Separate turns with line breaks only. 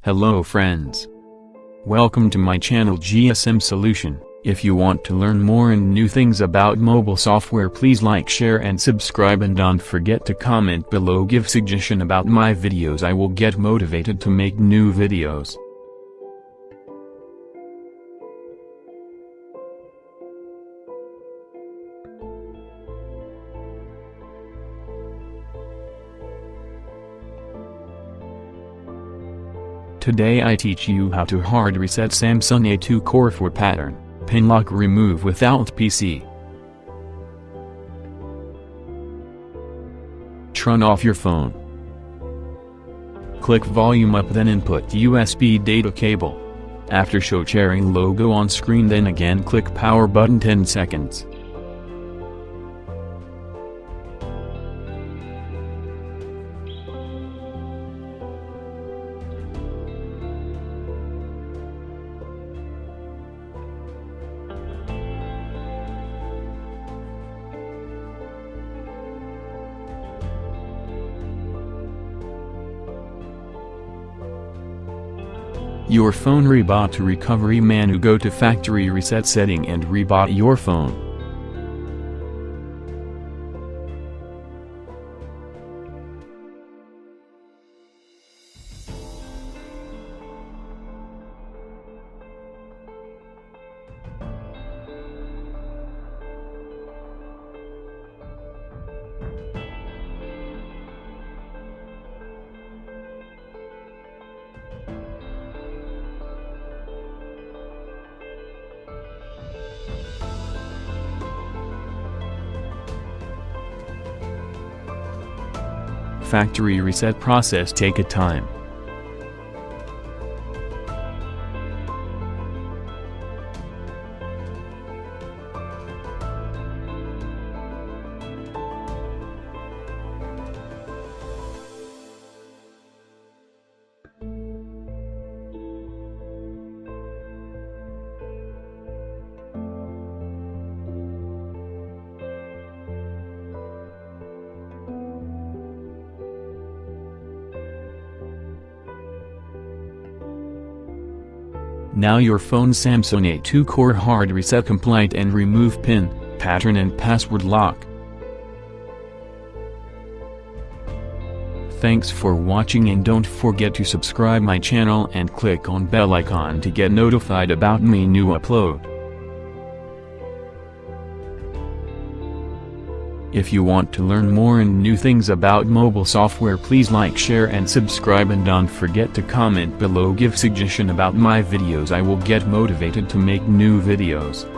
Hello friends. Welcome to my channel GSM Solution. If you want to learn more and new things about mobile software, please like, share and subscribe, and don't forget to comment below. Give suggestion about my videos. I will get motivated to make new videos. Today I teach you how to hard reset Samsung A2 Core 4 pattern, pin lock remove without PC. Turn off your phone. Click volume up, then input USB data cable. After show sharing logo on screen, then again click power button 10 seconds. Your phone reboot to recovery menu. Go to factory reset setting and reboot your phone. Factory reset process take a time. Now your phone Samsung A2 Core hard reset compliant and remove pin, pattern and password lock. Thanks for watching, and don't forget to subscribe my channel and click on bell icon to get notified about my new upload. If you want to learn more and new things about mobile software, please like, share and subscribe, and don't forget to comment below. Give suggestion about my videos. I will get motivated to make new videos.